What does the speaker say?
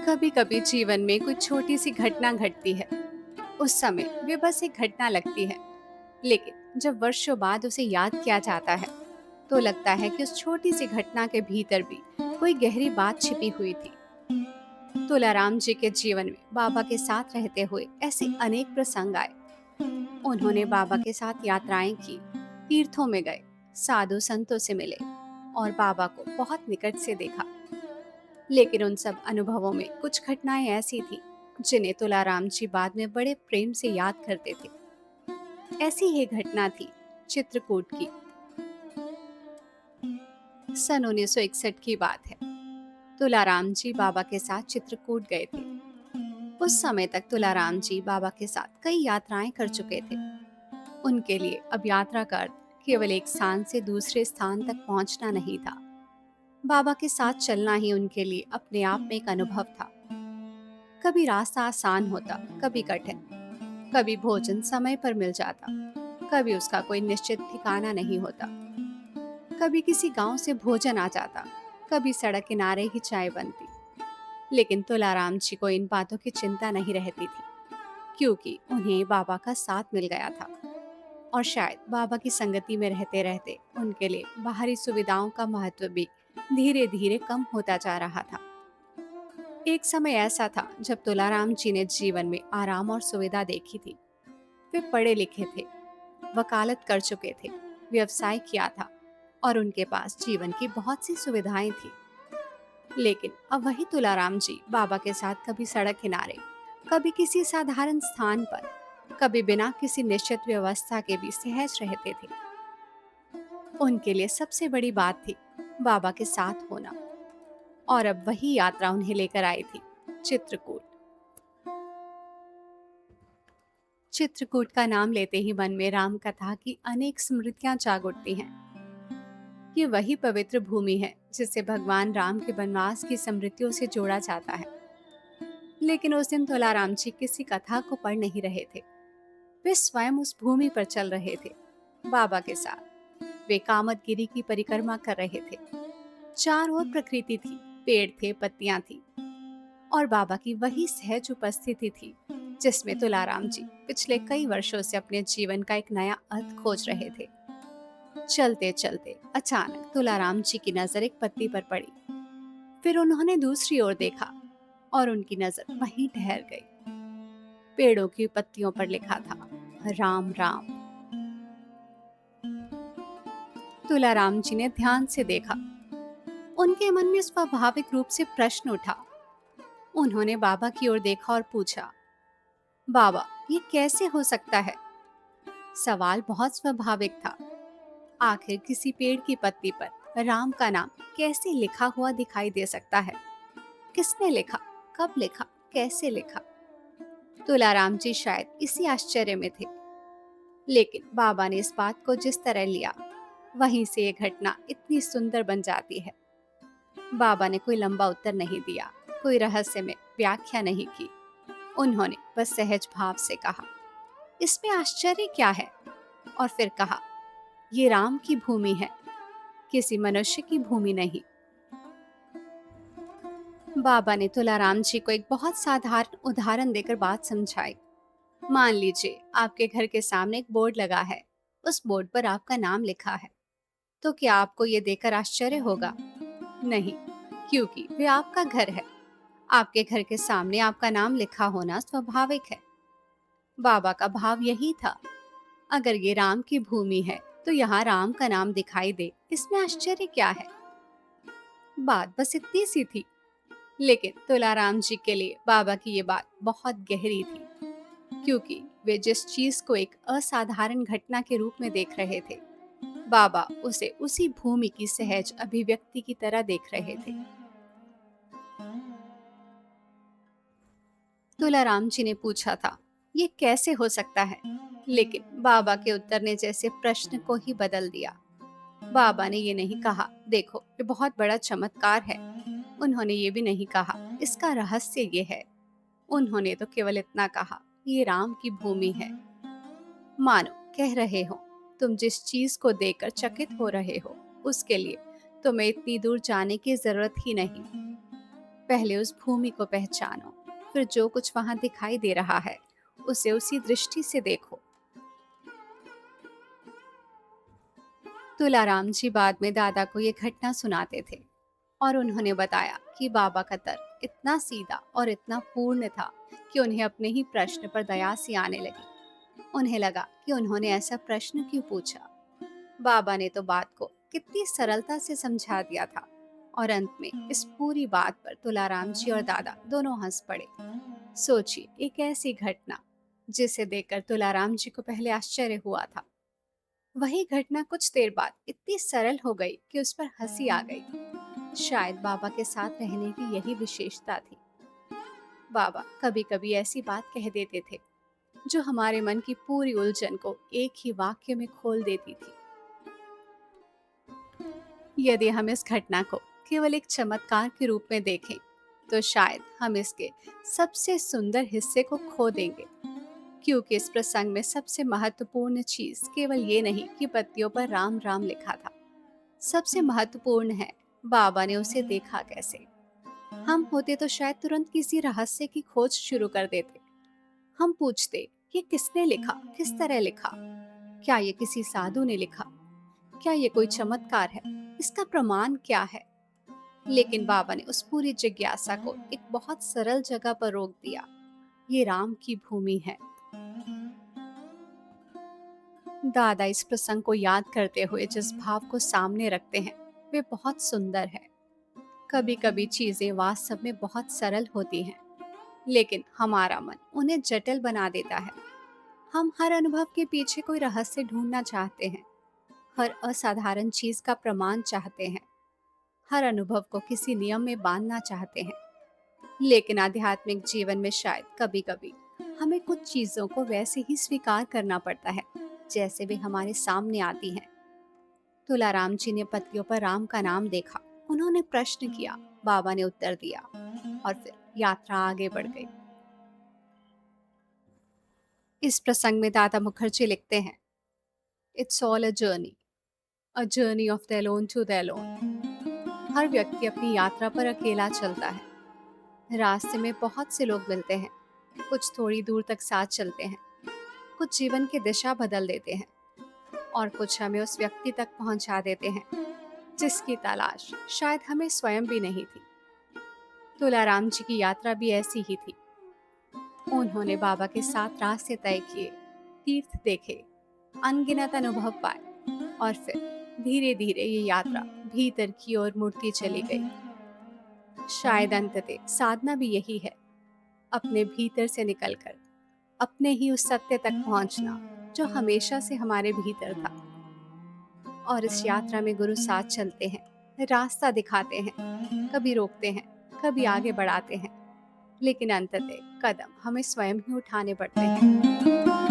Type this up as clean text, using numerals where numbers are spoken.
कभी कभी जीवन में कुछ छोटी सी घटना घटती है। उस समय वे बस एक घटना लगती है, लेकिन जब वर्षों बाद उसे याद किया जाता है तो लगता है कि उस छोटी सी घटना के भीतर भी कोई गहरी बात छिपी हुई थी। तुलाराम जी के जीवन में बाबा के साथ रहते हुए ऐसे अनेक प्रसंग आए। उन्होंने बाबा के साथ यात्राएं की, तीर्थों में गए, साधु संतों से मिले और बाबा को बहुत निकट से देखा। लेकिन उन सब अनुभवों में कुछ घटनाएं ऐसी थी जिन्हें तुलाराम जी बाद में बड़े प्रेम से याद करते थे। ऐसी ही घटना थी चित्रकूट की। सन 1961 की बात है। तुलाराम जी बाबा के साथ चित्रकूट गए थे। उस समय तक तुलाराम जी बाबा के साथ कई यात्राएं कर चुके थे। उनके लिए अब यात्रा का अर्थ केवल एक स्थान से दूसरे स्थान तक पहुंचना नहीं था। बाबा के साथ चलना ही उनके लिए अपने आप में एक अनुभव था। कभी रास्ता आसान होता, कभी कठिन, कभी भोजन समय पर मिल जाता, कभी उसका कोई निश्चित ठिकाना नहीं होता, कभी किसी गांव से भोजन आ जाता, कभी सड़क किनारे ही चाय बनती। लेकिन तुलाराम जी को इन बातों की चिंता नहीं रहती थी, क्योंकि उन्हें बाबा का साथ मिल गया था। और शायद बाबा की संगति में रहते रहते उनके लिए बाहरी सुविधाओं का महत्व भी धीरे धीरे कम होता जा रहा था। एक समय ऐसा था जब तुलाराम जी ने जीवन में आराम और सुविधा देखी थी। वे पढ़े लिखे थे, वकालत कर चुके थे, व्यवसाय किया था और उनके पास जीवन की बहुत सी सुविधाएं थी। लेकिन अब वही तुलाराम जी बाबा के साथ कभी सड़क किनारे, कभी किसी साधारण स्थान पर, कभी बिना किसी निश्चित व्यवस्था के भी सहज रहते थे। उनके लिए सबसे बड़ी बात थी बाबा के साथ होना। और अब वही यात्रा उन्हें लेकर आई थी चित्रकूट। चित्रकूट का नाम लेते ही मन में राम कथा की अनेक स्मृतियां जाग उठती हैं। ये वही पवित्र भूमि है जिसे भगवान राम के वनवास की स्मृतियों से जोड़ा जाता है। लेकिन उस दिन तुलाराम जी किसी कथा को पढ़ नहीं रहे थे। वे स्वयं उस भूमि पर चल रहे थे, बाबा के साथ। वे कामदगिरी की परिक्रमा कर रहे थे। चारों ओर प्रकृति थी, पेड़ थे, पत्तियां थी और बाबा की वही सहज उपस्थिति थी जिसमें तुलाराम जी पिछले कई वर्षों से अपने जीवन का एक नया अर्थ खोज रहे थे। चलते चलते अचानक तुलाराम जी की नजर एक पत्ती पर पड़ी। फिर उन्होंने दूसरी ओर देखा और उनकी नजर वहीं ठहर गई। पेड़ों की पत्तियों पर लिखा था, राम राम। तुलाराम जी ने ध्यान से देखा। उनके मन में स्वाभाविक रूप से प्रश्न उठा। उन्होंने बाबा की ओर देखा और पूछा, बाबा, ये कैसे हो सकता है? सवाल बहुत स्वाभाविक था। आखिर किसी पेड़ की पत्ती पर राम का नाम कैसे लिखा हुआ दिखाई दे सकता है? किसने लिखा, कब लिखा, कैसे लिखा? तुलाराम जी शायद इसी आश्चर्य में थे। लेकिन बाबा ने इस बात को जिस तरह लिया, वहीं से ये घटना इतनी सुंदर बन जाती है। बाबा ने कोई लंबा उत्तर नहीं दिया, कोई रहस्य में व्याख्या नहीं की। उन्होंने बस सहज भाव से कहा, इसमें आश्चर्य क्या है? और फिर कहा, ये राम की भूमि है, किसी मनुष्य की भूमि नहीं। बाबा ने तुलाराम जी को एक बहुत साधारण उदाहरण देकर बात समझाई। मान लीजिए आपके घर के सामने एक बोर्ड लगा है। उस बोर्ड पर आपका नाम लिखा है। तो क्या आपको ये देखकर आश्चर्य होगा? नहीं, क्योंकि वे आपका घर है। आपके घर के सामने आपका नाम लिखा होना स्वाभाविक है। बाबा का भाव यही था। अगर ये राम की भूमि है तो यहाँ राम का नाम दिखाई दे, इसमें आश्चर्य क्या है? बात बस इतनी सी थी। लेकिन तुलाराम जी के लिए बाबा की ये बात बहुत गहरी थी, क्योंकि वे जिस चीज को एक असाधारण घटना के रूप में देख रहे थे, बाबा उसे उसी भूमि की सहज अभिव्यक्ति की तरह देख रहे थे। तुलाराम जी ने पूछा था, ये कैसे हो सकता है? लेकिन बाबा के उत्तर ने जैसे प्रश्न को ही बदल दिया। बाबा ने ये नहीं कहा, देखो ये बहुत बड़ा चमत्कार है। उन्होंने ये भी नहीं कहा, इसका रहस्य ये है। उन्होंने तो केवल इतना कहा, ये राम की भूमि है। मानो कह रहे हो, तुम जिस चीज को देखकर चकित हो रहे हो, उसके लिए तुम्हें इतनी दूर जाने की जरूरत ही नहीं। पहले उस भूमि को पहचानो, फिर जो कुछ वहां दिखाई दे रहा है उसे उसी दृष्टि से देखो। तुलाराम जी बाद में दादा को ये घटना सुनाते थे और उन्होंने बताया कि बाबा का तर्क इतना सीधा और इतना पूर्ण था कि उन्हें अपने ही प्रश्न पर दया सी आने लगी। उन्हें लगा कि उन्होंने ऐसा प्रश्न क्यों पूछा। बाबा ने तो बात को कितनी सरलता से समझा दिया था और अंत में इस पूरी बात पर तुलाराम जी और दादा दोनों हंस पड़े। सोचिए, एक ऐसी घटना जिसे देखकर तुलाराम जी को पहले आश्चर्य हुआ था, वही घटना कुछ देर बाद इतनी सरल हो गई कि उस पर हंसी आ गई। शायद बाबा के साथ रहने की यही विशेषता थी। बाबा कभी कभी ऐसी बात कह देते थे जो हमारे मन की पूरी उलझन को एक ही वाक्य में खोल देती थी। यदि हम इस घटना को केवल एक चमत्कार के रूप में देखें तो शायद हम इसके सबसे सुंदर हिस्से को खो देंगे, क्योंकि इस प्रसंग में सबसे महत्वपूर्ण चीज केवल ये नहीं कि पत्तियों पर राम राम लिखा था। सबसे महत्वपूर्ण है बाबा ने उसे देखा कैसे। हम होते तो शायद तुरंत किसी रहस्य की खोज शुरू कर देते। हम पूछते, ये किसने लिखा, किस तरह लिखा, क्या ये किसी साधु ने लिखा, क्या ये कोई चमत्कार है, इसका प्रमाण क्या है। लेकिन बाबा ने उस पूरी जिज्ञासा को एक बहुत सरल जगह पर रोक दिया। ये राम की भूमि है। दादा इस प्रसंग को याद करते हुए जिस भाव को सामने रखते हैं वे बहुत सुंदर है। कभी कभी चीजें वास्तव में बहुत सरल होती हैं, लेकिन हमारा मन उन्हें जटिल बना देता है। हम हर अनुभव के पीछे कोई रहस्य ढूंढना चाहते हैं, हर असाधारण चीज का प्रमाण चाहते हैं, हर अनुभव को किसी नियम में बांधना चाहते हैं। लेकिन आध्यात्मिक जीवन में शायद कभी कभी हमें कुछ चीजों को वैसे ही स्वीकार करना पड़ता है जैसे वे हमारे सामने आती हैं। तुलाराम जी ने पत्तियों पर राम का नाम देखा। उन्होंने प्रश्न किया, बाबा ने उत्तर दिया और फिर यात्रा आगे बढ़ गई। इस प्रसंग में दादा मुखर्जी लिखते हैं, it's all a journey of the alone to the alone. हर व्यक्ति अपनी यात्रा पर अकेला चलता है। रास्ते में बहुत से लोग मिलते हैं, कुछ थोड़ी दूर तक साथ चलते हैं, कुछ जीवन की दिशा बदल देते हैं और कुछ हमें उस व्यक्ति तक पहुंचा देते हैं जिसकी तलाश शायद हमें स्वयं भी नहीं थी। तुलाराम जी की यात्रा भी ऐसी ही थी। उन्होंने बाबा के साथ रास्ते तय किए, तीर्थ देखे, अनगिनत अनुभव पाए और फिर धीरे धीरे ये यात्रा भीतर की ओर मुड़ती चली गई। शायद अंततः साधना भी यही है, अपने भीतर से निकलकर अपने ही उस सत्य तक पहुंचना जो हमेशा से हमारे भीतर था। और इस यात्रा में गुरु साथ चलते हैं, रास्ता दिखाते हैं, कभी रोकते हैं, कभी आगे बढ़ाते हैं, लेकिन अंततः कदम हमें स्वयं ही उठाने पड़ते हैं।